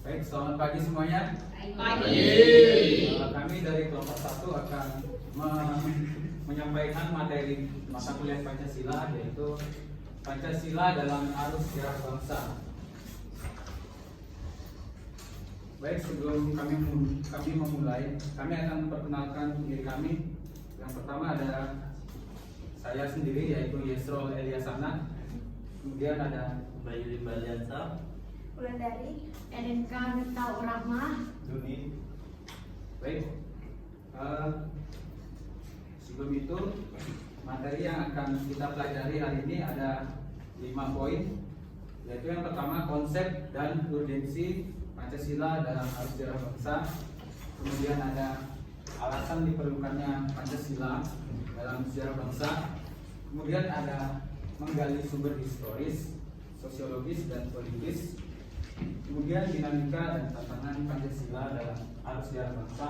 Baik, selamat pagi semuanya. Pagi. Kami dari kelompok 1 akan menyampaikan materi mata kuliah Pancasila, yaitu Pancasila dalam Arus Sejarah Bangsa. Baik, sebelum kami memulai, kami akan memperkenalkan diri kami. Yang pertama ada saya sendiri, yaitu Yesrol Eliasana. Kemudian ada Bayu Baliansa, Wulandari, NNK Neta Rahmah, Duni. baik. Sebelum itu, materi yang akan kita pelajari hari ini ada 5 poin, yaitu yang pertama konsep dan urgensi Pancasila dalam arus sejarah bangsa. Kemudian ada alasan diperlukannya Pancasila dalam sejarah bangsa. Kemudian ada menggali sumber historis, sosiologis, dan politis. Kemudian dinamika dan tantangan Pancasila dalam arus sejarah bangsa.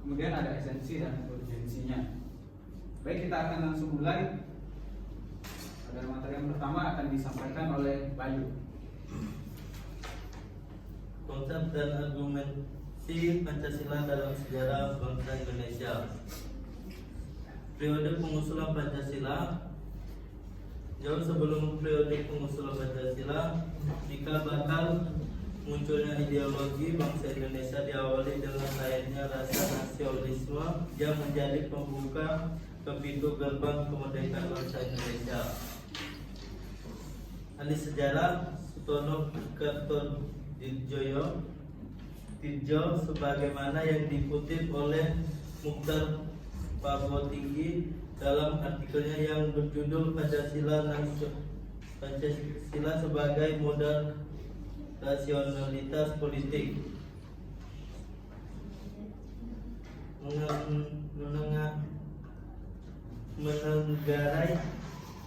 Kemudian ada esensi dan urgensinya. Baik, kita akan langsung mulai. Pada materi yang pertama akan disampaikan oleh Bayu. Konsep dan argumentasi Pancasila dalam sejarah bangsa Indonesia. Periode pengusulan Pancasila. Jauh sebelum periode pengusulan Pancasila, cikal bakal munculnya ideologi bangsa Indonesia diawali dengan lahirnya rasa nasionalisme yang menjadi pembuka ke pintu gerbang kemerdekaan bangsa Indonesia. Ahli sejarah Sutono Kertodjoyo sebagaimana yang dikutip oleh Mukhtar Pabotinggi dalam artikelnya yang berjudul Pancasila sebagai modal rasionalitas politik, menenggarai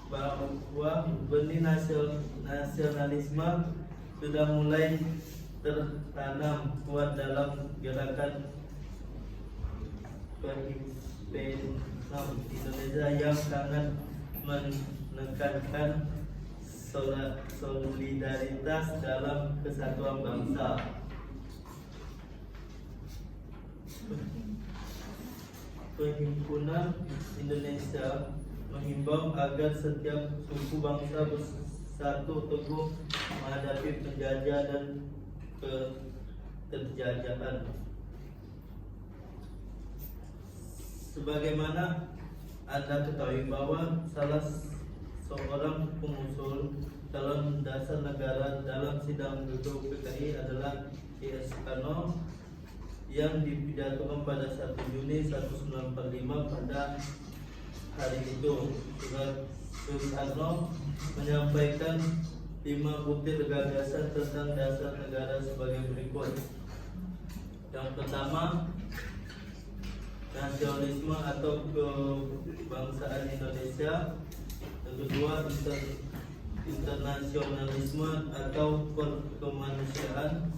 bahwa benih nasionalisme sudah mulai tertanam kuat dalam gerakan Indonesia yang sangat menekankan solidaritas dalam kesatuan bangsa. Perhimpunan Indonesia menghimbau agar setiap suku bangsa bersatu teguh menghadapi penjajah dan keterjajahan. Sebagaimana Anda ketahui bahwa salah seorang pengusul calon dasar negara dalam sidang duduk PKI adalah C.S. Soekarno yang dipidatokan pada 1 Juni 1945. Pada hari itu Soekarno menyampaikan 5 butir gagasan tentang dasar negara sebagai berikut. Yang pertama, nasionalisme atau kebangsaan Indonesia. Yang kedua, internasionalisme atau kemanusiaan.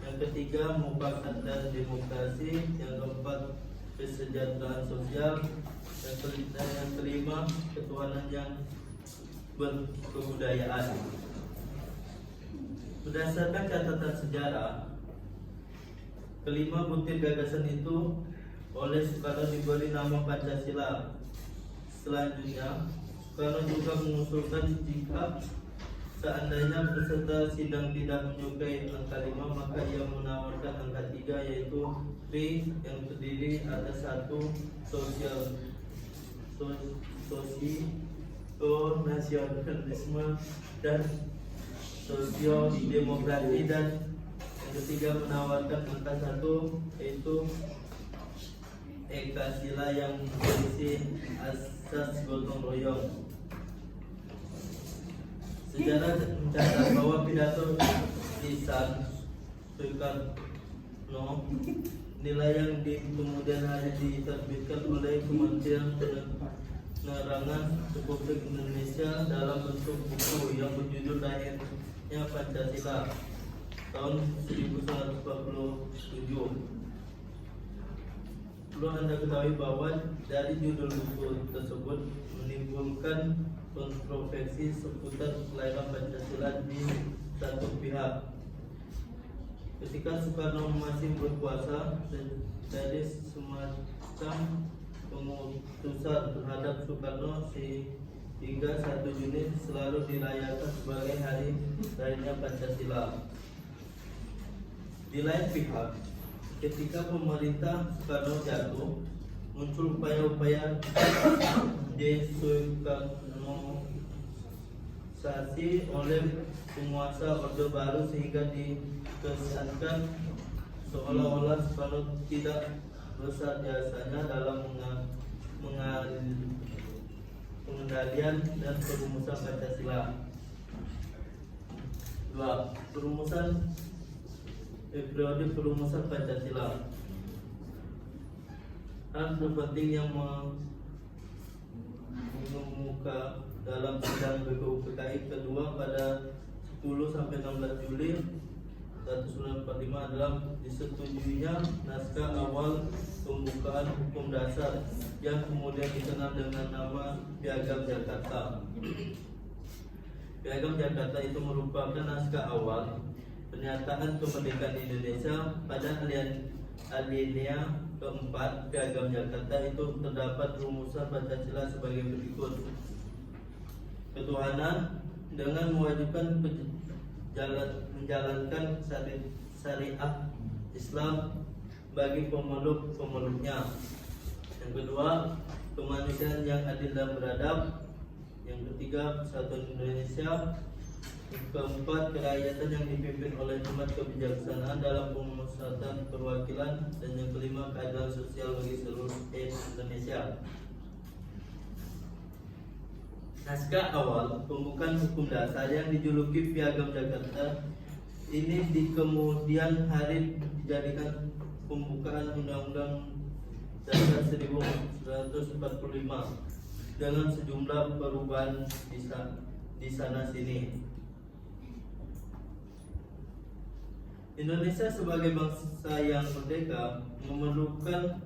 Yang ketiga, mufakat dan demokrasi. Yang keempat, kesejahteraan sosial. Yang kelima, ketuhanan yang berkebudayaan. Berdasarkan catatan sejarah, kelima butir gagasan itu oleh Soekarno diberi nama Pancasila. Selanjutnya, Soekarno juga mengusulkan jika seandainya peserta sidang tidak menyukai angka 5, maka ia menawarkan angka 3, yaitu Tri, yang terdiri atas 1 nasionalisme dan sosio-demokrasi, dan yang ketiga menawarkan angka 1, yaitu Ekasila yang berisi asas gotong royong. Sejarah mencatat bahwa pidato lisan Soekarno nilai yang kemudian hanya diterbitkan oleh Kementerian Penerangan Republik Indonesia dalam bentuk buku yang berjudul Lahirnya Pancasila tahun 1947. Perlu Anda ketahui bahwa dari judul buku tersebut menimbulkan kontroversi seputar kelahiran Pancasila di satu pihak. Ketika Soekarno masih berkuasa, terjadi semacam pengutusan terhadap Soekarno hingga 1 Juni selalu dirayakan sebagai hari lahirnya Pancasila. Di lain pihak, ketika pemerintah Soekarno jatuh, muncul upaya-upaya desoekarnosasi oleh penguasa Orde Baru sehingga dikesankan seolah-olah Soekarno tidak besar jasanya dalam pengendalian dan perumusan Pancasila. 2. Periode perumusan Pancasila. Hal terpenting yang mengemuka dalam sidang BPUPKI kedua pada 10-16 Juli 1945 adalah disetujuinya naskah awal pembukaan hukum dasar yang kemudian dikenal dengan nama Piagam Jakarta. Piagam Jakarta itu merupakan naskah awal pernyataan kemerdekaan Indonesia. Pada alinea keempat Piagam Jakarta itu terdapat rumusan Pancasila sebagai berikut. Ketuhanan dengan mewajibkan menjalankan syariat Islam bagi pemeluk-pemeluknya. Yang kedua, kemanusiaan yang adil dan beradab. Yang ketiga, persatuan Indonesia. Yang keempat, kerakyatan yang dipimpin oleh hikmat kebijaksanaan dalam pemusatan perwakilan. Dan yang kelima, keadilan sosial bagi seluruh Indonesia. Naskah awal pembukaan hukum dasar yang dijuluki Piagam Jakarta ini di kemudian hari dijadikan pembukaan Undang-Undang Dasar 1945 dengan sejumlah perubahan di sana sini. Indonesia sebagai bangsa yang merdeka memerlukan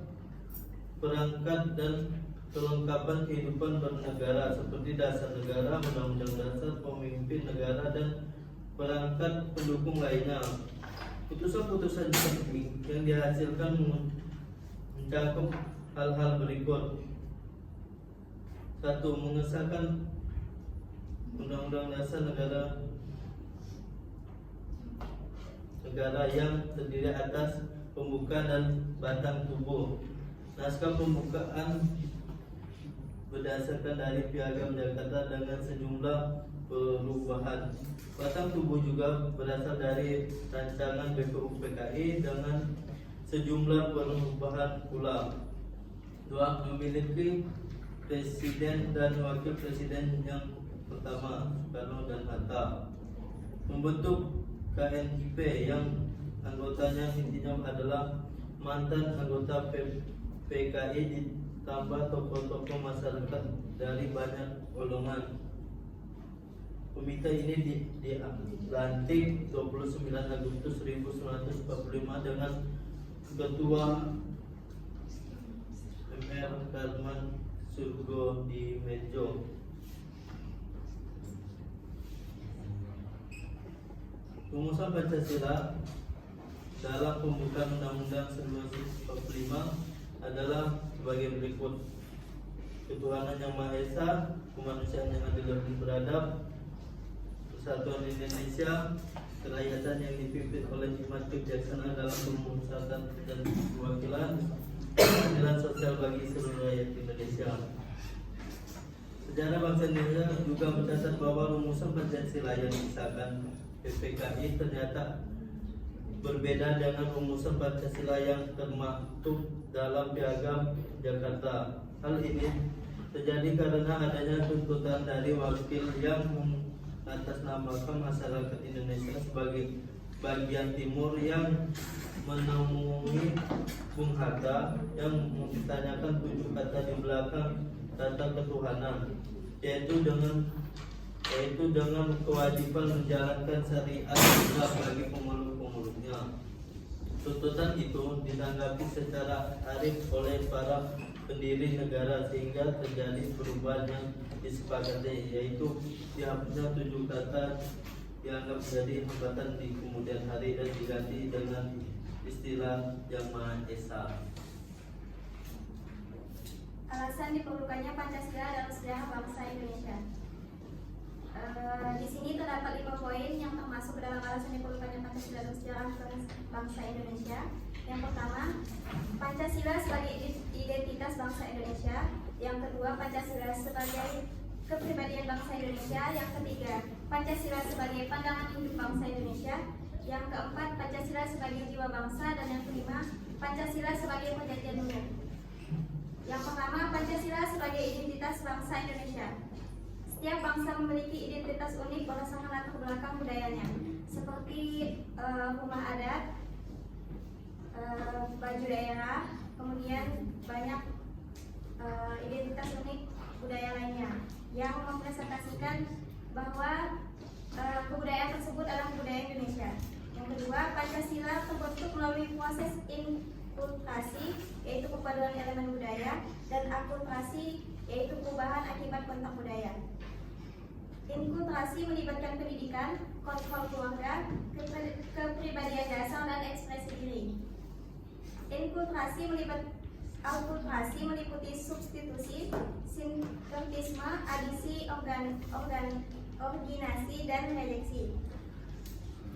perangkat dan kelengkapan kehidupan bernegara seperti dasar negara, undang-undang dasar, pemimpin negara, dan perangkat pendukung lainnya. Putusan-putusan penting yang dihasilkan mencakup hal-hal berikut. 1. Mengesahkan undang-undang dasar negara yang terdiri atas pembuka dan batang tubuh. Naskah pembukaan berdasarkan dari Piagam Jakarta dengan sejumlah perubahan. Batang tubuh juga berasal dari rancangan BPUPKI dengan sejumlah perubahan pula. 2. Memiliki presiden dan wakil presiden yang pertama Soekarno dan Hatta. Membentuk KNIP yang anggotanya intinya adalah mantan anggota PKI ditambah tokoh-tokoh masyarakat dari banyak golongan. Komite ini dilantik 29 Agustus 1945 dengan Ketua MR Karman Surgo di Mejo. Rumusan Pancasila dalam pembukaan Undang-Undang 1945 adalah sebagai berikut. Ketuhanan yang Maha Esa, kemanusiaan yang adil dan beradab, persatuan Indonesia, kerakyatan yang dipimpin oleh hikmat kebijaksanaan dalam pemusatan dan perwakilan, keadilan sosial bagi seluruh rakyat Indonesia. Sejarah bangsa Indonesia juga mencatat bahwa rumusan Pancasila yang disahkan PPKI ternyata berbeda dengan rumusan Pancasila yang termaktub dalam Piagam Jakarta. Hal ini terjadi karena adanya tuntutan dari wakil yang mengatasnamakan masyarakat Indonesia sebagai bagian timur yang menemui Bung Hatta yang mempertanyakan 7 kata di belakang kata ketuhanan, yaitu dengan kewajiban menjalankan syariat Islam bagi pemeluk-pemeluknya. Tuntutan itu ditanggapi secara arif oleh para pendiri negara sehingga terjadi perubahan yang disepakati, yaitu dihapusnya 7 kata dianggap menjadi hambatan di kemudian hari dan diganti dengan istilah Yang Maha Esa. Alasan diperlukannya Pancasila dalam sejarah bangsa Indonesia. Di sini terdapat 5 poin yang termasuk ke dalam alasan diperlukannya Pancasila dalam sejarah bangsa Indonesia. Yang pertama, Pancasila sebagai identitas bangsa Indonesia. Yang kedua, Pancasila sebagai kepribadian bangsa Indonesia. Yang ketiga, Pancasila sebagai pandangan hidup bangsa Indonesia. Yang keempat, Pancasila sebagai jiwa bangsa. Dan yang kelima, Pancasila sebagai perjanjian umum. Yang pertama, Pancasila sebagai identitas bangsa Indonesia. Setiap bangsa memiliki identitas unik berdasarkan latar belakang budayanya, seperti rumah adat, baju daerah, kemudian banyak identitas unik budaya lainnya yang mempresentasikan bahwa kebudayaan tersebut adalah budaya Indonesia. Yang kedua, Pancasila terbentuk melalui proses inkulturasi, yaitu perpaduan elemen budaya, dan akulturasi, yaitu perubahan akibat kontak budaya. Inkulturasi melibatkan pendidikan, kontrol keluarga, kepribadian dasar, dan ekspresi diri. Akulturasi meliputi substitusi, sinkretisme, adisi, originasi, dan rejeksi.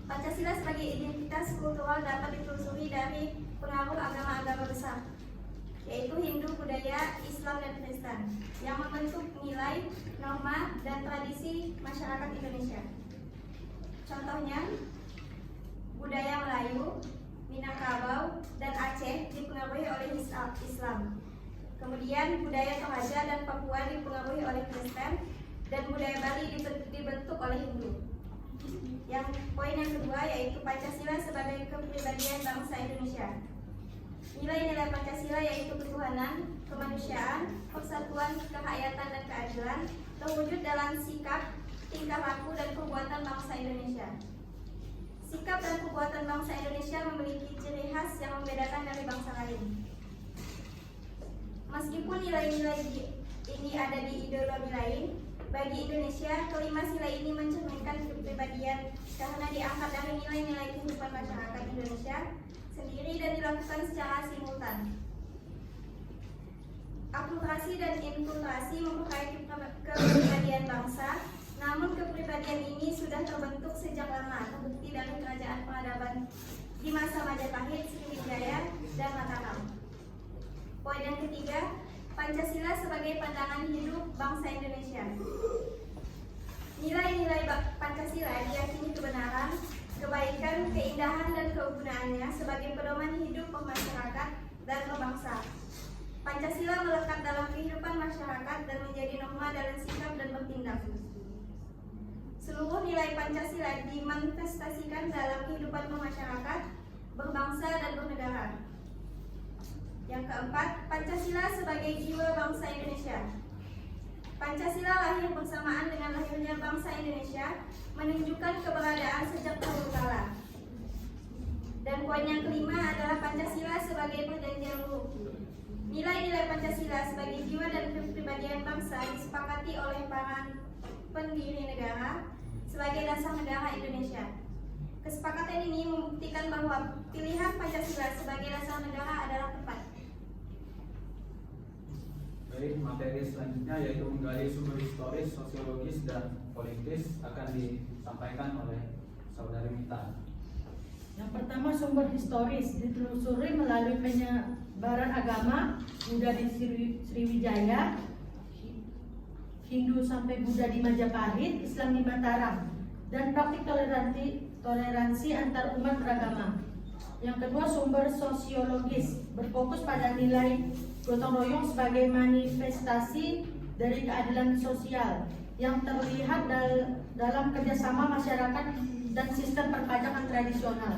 Pancasila sebagai identitas kultural dapat ditelusuri dari pengaruh agama-agama besar, yaitu Hindu, Buddha, Islam, dan Kristen, yang membentuk nilai, norma, dan tradisi masyarakat Indonesia. Contohnya, budaya Melayu, Minangkabau, dan Aceh dipengaruhi oleh Islam. Kemudian budaya Toraja dan Papua dipengaruhi oleh Kristen, dan budaya Bali dibentuk oleh Hindu. Yang poin yang kedua yaitu Pancasila sebagai kepribadian bangsa Indonesia. Nilai-nilai Pancasila yaitu ketuhanan, kemanusiaan, persatuan, kerakyatan, dan keadilan terwujud dalam sikap, tingkah laku, dan perbuatan bangsa Indonesia. Sikap dan perbuatan bangsa Indonesia memiliki ciri khas yang membedakan dari bangsa lain. Meskipun nilai-nilai ini ada di ideologi lain, bagi Indonesia, kelima nilai ini mencerminkan kepribadian karena diangkat dari nilai-nilai kehidupan masyarakat Indonesia sendiri dan dilakukan secara simultan. Akulturasi dan inkulturasi merupakan kepribadian bangsa, namun kepribadian ini sudah terbentuk sejak lama, terbukti dari kerajaan peradaban di masa Majapahit, Sriwijaya, dan Mataram. Poin yang ketiga, Pancasila sebagai pandangan hidup bangsa Indonesia. Nilai-nilai Pancasila diyakini kebenaran, kebaikan, keindahan, dan kegunaannya sebagai pedoman hidup masyarakat dan berbangsa. Pancasila melekat dalam kehidupan masyarakat dan menjadi norma dalam sikap dan bertindak. Seluruh nilai Pancasila dimanifestasikan dalam kehidupan masyarakat, berbangsa, dan bernegara. Yang keempat, Pancasila sebagai jiwa bangsa Indonesia. Pancasila lahir bersamaan dengan lahirnya bangsa Indonesia, menunjukkan keberadaan sejak dahulu kala. Dan poin yang kelima adalah Pancasila sebagai perjanjian umum. Nilai-nilai Pancasila sebagai jiwa dan kepribadian bangsa disepakati oleh para pendiri negara sebagai dasar negara Indonesia. Kesepakatan ini membuktikan bahwa pilihan Pancasila sebagai dasar negara adalah tepat. Baik, materi selanjutnya yaitu menggali sumber historis, sosiologis, dan politis akan disampaikan oleh Saudari Mita. Yang pertama, sumber historis ditelusuri melalui penyebaran agama Buddha di Sriwijaya, Hindu sampai Buddha di Majapahit, Islam di Mataram, dan praktik toleransi antar umat beragama. Yang kedua, sumber sosiologis berfokus pada nilai gotong royong sebagai manifestasi dari keadilan sosial yang terlihat dalam kerjasama masyarakat dan sistem perpajakan tradisional.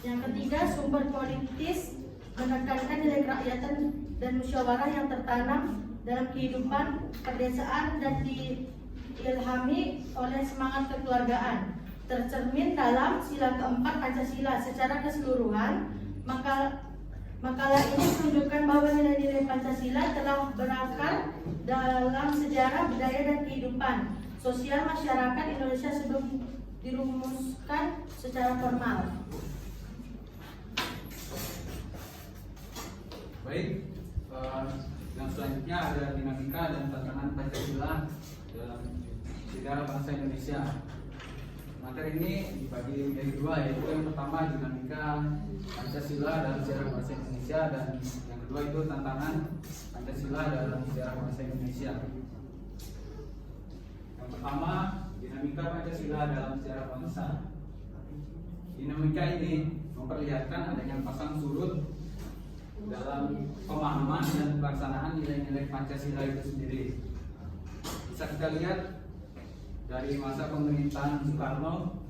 Yang ketiga, sumber politis menekankan nilai kerakyatan dan musyawarah yang tertanam dalam kehidupan perdesaan dan diilhami oleh semangat kekeluargaan, tercermin dalam sila keempat Pancasila. Secara keseluruhan, makalah ini menunjukkan bahwa nilai-nilai Pancasila telah berakar dalam sejarah, budaya, dan kehidupan sosial masyarakat Indonesia sebelum dirumuskan secara formal. Baik, yang selanjutnya ada dinamika dan tantangan Pancasila dalam sejarah bangsa Indonesia. Materi ini dibagi menjadi dua, yaitu yang pertama dinamika Pancasila dalam sejarah bangsa Indonesia, dan yang kedua itu tantangan Pancasila dalam sejarah bangsa Indonesia. Yang pertama, dinamika Pancasila dalam sejarah bangsa. Dinamika ini memperlihatkan adanya pasang surut dalam pemahaman dan pelaksanaan nilai-nilai Pancasila itu sendiri. Bisa kita lihat dari masa pemerintahan Soekarno,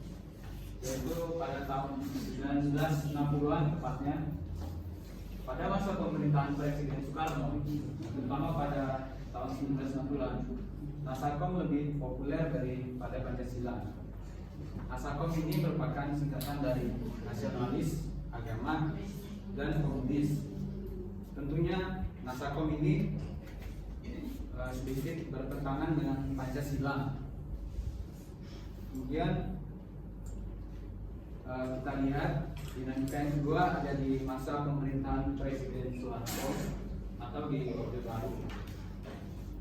yaitu pada tahun 1960-an tepatnya. Pada masa pemerintahan Presiden Soekarno, terutama pada tahun 1960-an, Nasakom lebih populer daripada Pancasila. Nasakom ini merupakan singkatan dari nasionalis, agama, dan komunis. Tentunya Nasakom ini sedikit bertentangan dengan Pancasila. Kemudian kita lihat dinamika yang kedua ada di masa pemerintahan Presiden Soeharto atau di Orde Baru.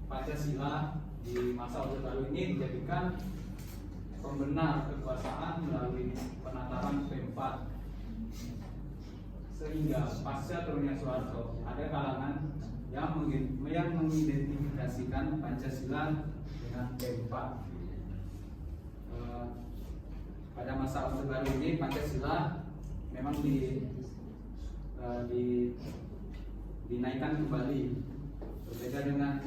Pancasila di masa Orde Baru ini dijadikan pembenar kekuasaan melalui penataran P4. Sehingga pasca turunnya Soeharto, ada kalangan yang mengidentifikasikan Pancasila dengan P4. Pada masa Orde Baru ini Pancasila memang dinaikkan kembali, berbeda dengan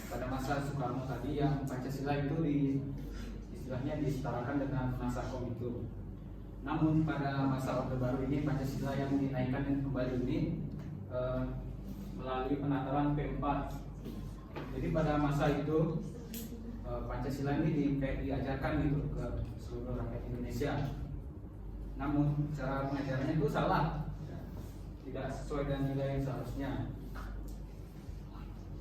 pada masa Soekarno tadi yang Pancasila itu istilahnya disetarakan dengan Nasakom itu. Namun pada masa Orde Baru ini Pancasila yang dinaikkan kembali ini melalui penataran P4. Jadi pada masa itu Pancasila ini diajarkan gitu ke seluruh rakyat Indonesia. Namun cara pengajarannya itu salah, tidak sesuai dengan nilai yang seharusnya.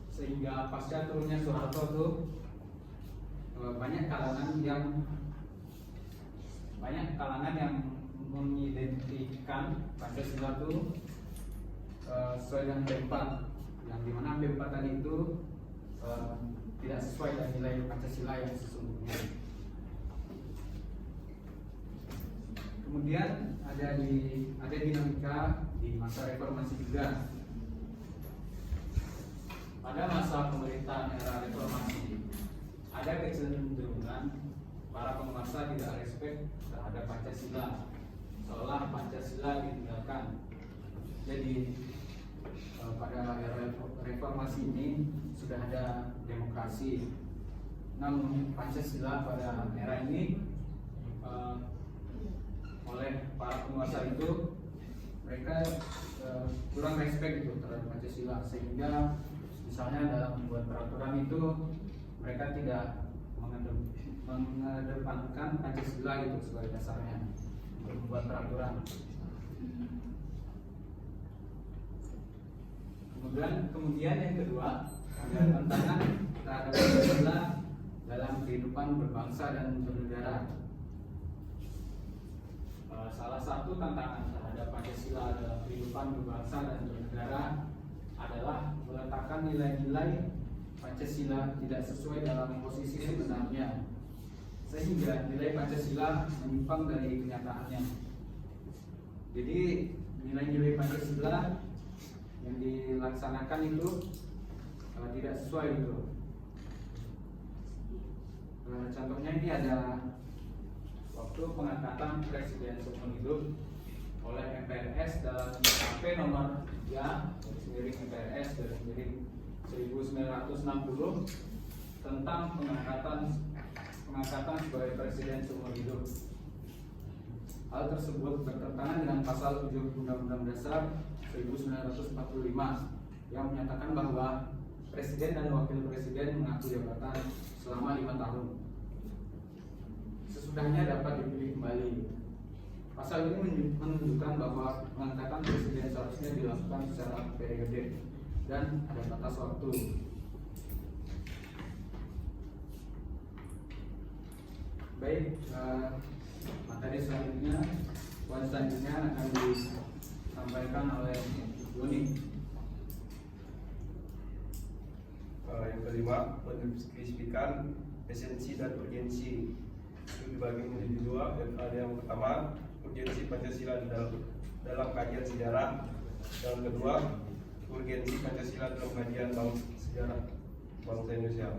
Sehingga pasca turunnya Soeharto itu banyak kalangan yang mengidentikan Pancasila itu sesuai dengan P4, yang dimana P4 tadi itu tidak sesuai dengan nilai Pancasila yang sesungguhnya. Kemudian ada dinamika di masa reformasi juga. Pada masa pemerintahan era reformasi ada kecenderungan para penguasa tidak respect terhadap Pancasila, seolah Pancasila ditinggalkan. Jadi pada era reformasi ini sudah ada demokrasi, namun Pancasila pada era ini oleh para penguasa itu mereka kurang respect itu terhadap Pancasila, sehingga misalnya dalam membuat peraturan itu mereka tidak mengedepankan Pancasila itu sebagai dasarnya untuk membuat peraturan. Kemudian yang kedua ada tantangan terhadap Pancasila dalam kehidupan berbangsa dan bernegara. Salah satu tantangan terhadap Pancasila dalam kehidupan berbangsa dan bernegara adalah meletakkan nilai-nilai Pancasila tidak sesuai dalam posisi sebenarnya, sehingga nilai Pancasila menyimpang dari kenyataannya. Jadi nilai-nilai Pancasila yang dilaksanakan itu tidak sesuai itu. Contohnya ini ada waktu pengangkatan Presiden seumur hidup oleh MPRS dalam KP nomor 3 MPRS dari 1960 tentang pengangkatan sebagai Presiden seumur hidup. Hal tersebut bertentangan dengan pasal 7 Undang-Undang Dasar 1945 yang menyatakan bahwa Presiden dan Wakil Presiden mengaku jabatan selama 5 tahun. Sesudahnya dapat dipilih kembali. Pasal ini menunjukkan bahwa pengangkatan Presiden seharusnya dilakukan secara periode dan ada batas waktu. Baik, materi selanjutnya, poin selanjutnya akan disampaikan oleh Doni. Yang kelima, mendeskripsikan esensi dan urgensi. Itu dibagi menjadi dua. Ada yang pertama, urgensi Pancasila dalam kajian sejarah. Yang kedua, urgensi Pancasila dalam kajian sejarah bangsa Indonesia.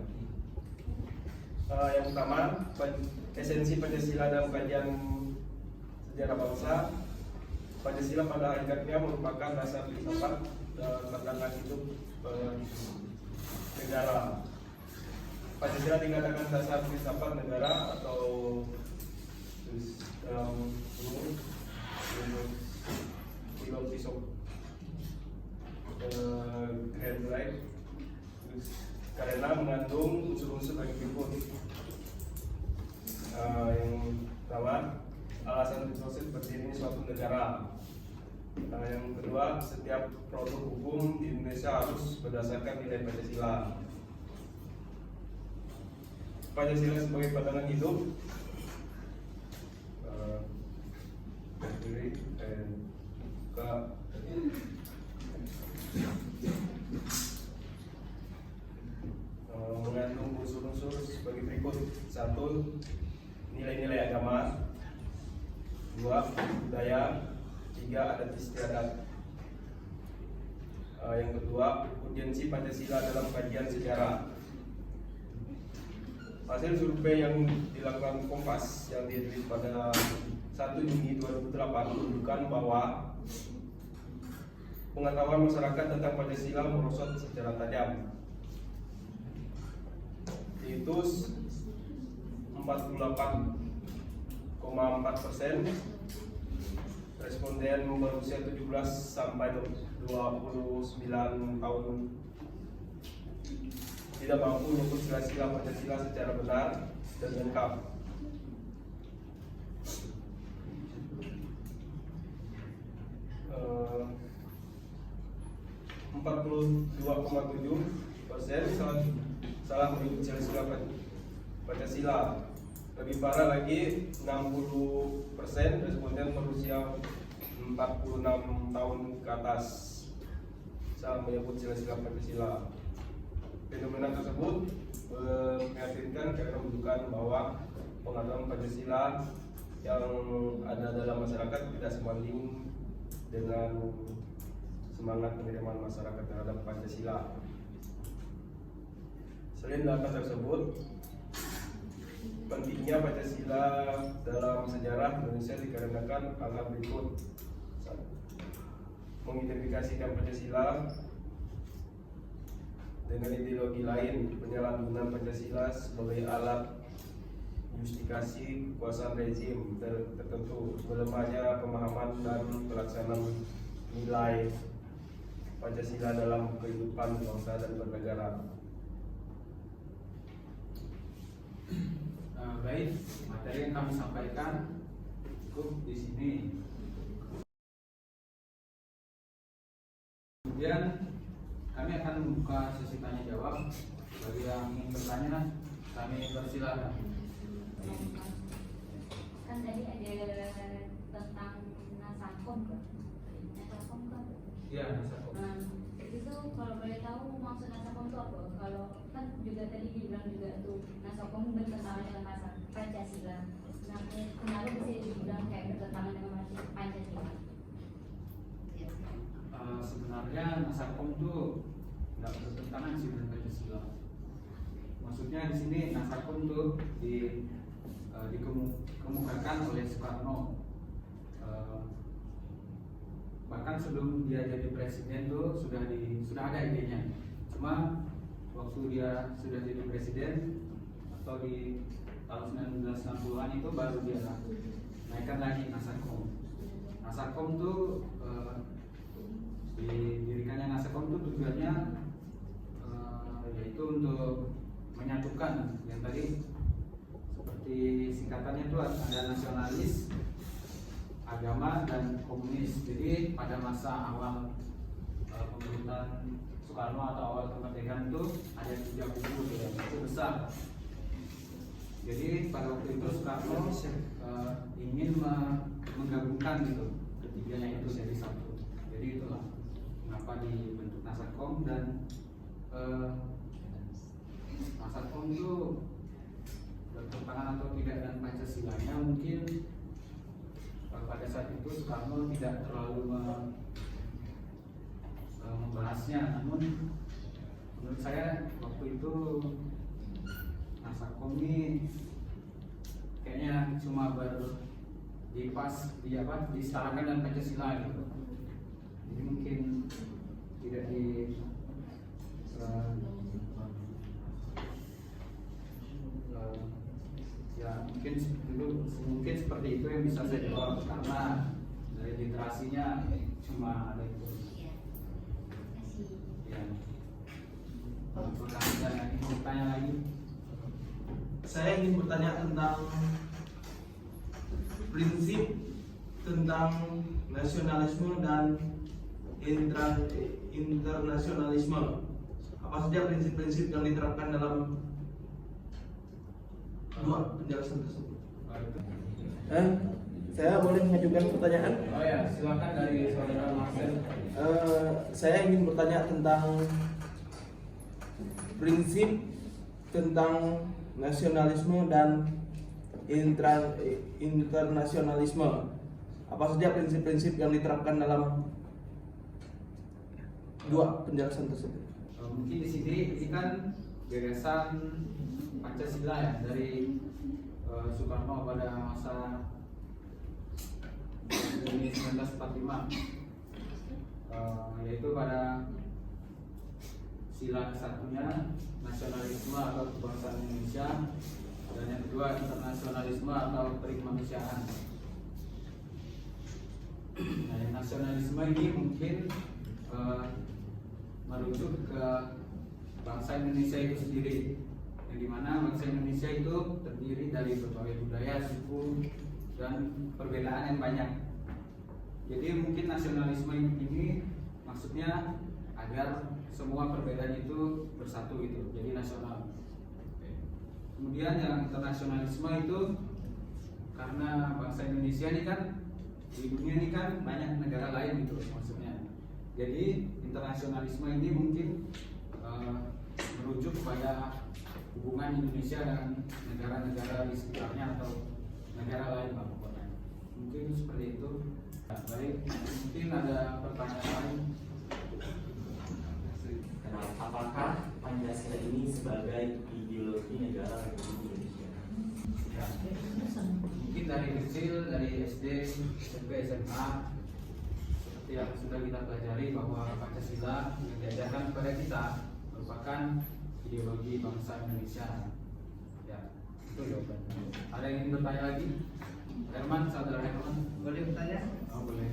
Yang pertama, esensi Pancasila dalam kajian sejarah bangsa. Pancasila pada hakikatnya merupakan dasar filsafat dan pandangan hidup negara. Pancasila dikatakan dasar filsafat negara atau filosofi grand right karena mengandung unsur-unsur bagi berikut. Yang pertama, alasan filosofi berdirinya suatu negara. Yang kedua, setiap produk hukum di Indonesia harus berdasarkan nilai Pancasila. Pancasila sebagai pandangan hidup. Mengandung unsur-unsur sebagai berikut. 1. Nilai-nilai agama. 2. Budaya. 3. Adat istiadat. Yang kedua, urgensi Pancasila dalam kajian sejarah. Hasil survei yang dilakukan Kompas yang dirilis pada 1 Juni 2008 menunjukkan bahwa pengetahuan masyarakat tentang Pancasila merosot secara tajam, yaitu 48,4%. Responden berusia 17 sampai 29 tahun tidak mampu menyebut sila-sila Pancasila secara benar dan lengkap. Uh, 42,7% salah menyebut sila-sila Pancasila. Lebih parah lagi, 60% responden berusia 46 tahun ke atas salah menyebut sila-sila Pancasila. Fenomena tersebut mengakibatkan karena menunjukkan bahwa pengetahuan Pancasila yang ada dalam masyarakat tidak sebanding dengan semangat penerimaan masyarakat terhadap Pancasila. Selain data tersebut, pentingnya Pancasila dalam sejarah Indonesia dikarenakan hal-hal berikut. Mengidentifikasikan Pancasila dengan ideologi lain, penyalahgunaan Pancasila sebagai alat justifikasi kekuasaan rezim tertentu, melemahnya pemahaman dan pelaksanaan nilai Pancasila dalam kehidupan bangsa dan bernegara. Baik, materi yang kami sampaikan cukup di sini. Kemudian kami akan membuka sesi tanya jawab. Bagi yang ingin bertanya, kami persilakan. Kan tadi ada tentang Nasakom kan? Iya, Nasakom. Itu kalau boleh tahu maksud Nasakom itu apa? Kalau kan juga tadi dibilang juga tuh Nasakom bertentangan dengan Pancasila. Nah, kenapa bisa dibilang kayak bertentangan dengan Pancasila? Sebenarnya Nasakom itu tidak bertentangan sih dengan Pancasila. Maksudnya di sini Nasakom itu dikemukakan oleh Soekarno. Bahkan sebelum dia jadi presiden tuh sudah ada idenya. Cuma waktu dia sudah jadi presiden atau di tahun 1960-an itu baru dia naikkan lagi Nasakom. Nasakom tuh didirikannya Nasakom itu tujuannya yaitu untuk menyatukan yang tadi seperti singkatannya itu ada nasionalis, agama dan komunis. Jadi pada masa awal pemerintahan Soekarno atau awal kemerdekaan itu ada 3 kubu yang itu besar. Jadi pada waktu itu Soekarno ingin menggabungkan gitu ketiganya itu jadi satu. Jadi itulah mengapa dibentuk Nasacom. Dan Nasacom itu bertentangan atau tidak dengan Pancasilanya mungkin pada saat itu Soekarno tidak terlalu membahasnya, namun menurut saya waktu itu Nasacom ini kayaknya cuma disetarakan dengan Pancasila gitu. Jadi mungkin tidak ya mungkin seperti itu yang bisa saya jawab, karena dari literasinya cuma ada itu. Ya. Ingin bertanya lagi? Saya ingin bertanya tentang prinsip tentang nasionalisme dan internasionalisme. Apa saja prinsip-prinsip yang diterapkan dalam dua penjelasan tersebut? Saya boleh mengajukan pertanyaan? Oh ya, silakan dari saudara Marcel. Saya ingin bertanya tentang prinsip tentang nasionalisme dan internasionalisme. Apa saja prinsip-prinsip yang diterapkan dalam dua penjelasan tersebut? Mungkin di sini ini kan gagasan Pancasila ya dari Soekarno pada masa Juni 1945, yaitu pada sila kesatunya nasionalisme atau kebangsaan Indonesia, dan yang kedua internasionalisme atau perikemanusiaan. Nah, yang nasionalisme ini mungkin merujuk ke bangsa Indonesia itu sendiri, yang dimana bangsa Indonesia itu terdiri dari berbagai budaya, suku, dan perbedaan yang banyak. Jadi mungkin nasionalisme ini maksudnya agar semua perbedaan itu bersatu gitu, jadi nasional. Kemudian yang internasionalisme itu karena bangsa Indonesia ini kan di dunia ini kan banyak negara lain gitu maksudnya. Jadi internasionalisme ini mungkin merujuk kepada hubungan Indonesia dengan negara-negara di sekitarnya atau negara lain lah pokoknya. Mungkin seperti itu. Ya, baik, mungkin ada pertanyaan lain. Apakah Pancasila ini sebagai ideologi negara Republik Indonesia? Ya. Mungkin dari kecil, dari SD, SMP, SMA, seperti yang sudah kita pelajari bahwa Pancasila yang diajarkan kepada kita merupakan ideologi bangsa Indonesia. Ya, itu jawabannya. Ada yang ingin bertanya lagi? Herman, saudara Herman, boleh bertanya? Oh, boleh.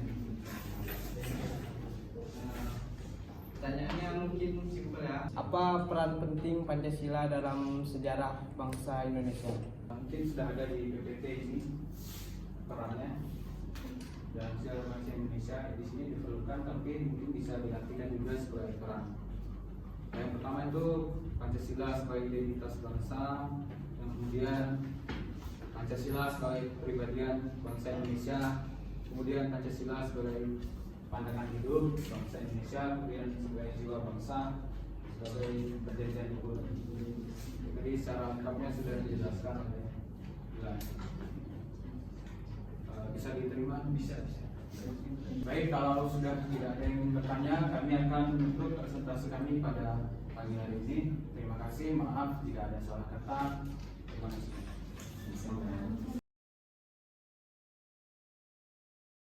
Pertanyaannya mungkin simpel ya. Apa peran penting Pancasila dalam sejarah bangsa Indonesia? Mungkin sudah ada di PPT ini perannya dan sejarah bangsa Indonesia di sini diperlukan, tapi mungkin bisa diartikan juga sebagai peran. Yang pertama itu Pancasila sebagai identitas bangsa, yang kemudian Pancasila sebagai kepribadian bangsa Indonesia, kemudian Pancasila sebagai pandangan hidup bangsa Indonesia, kemudian sebagai jiwa bangsa, sebagai perjanjian luhur. Jadi secara lengkapnya sudah dijelaskan oleh Dilan. Bisa diterima? Bisa. Baik, kalau sudah tidak ada yang bertanya, kami akan menutup presentasi kami pada pagi hari ini. Terima kasih, maaf jika ada salah kata. Terima kasih.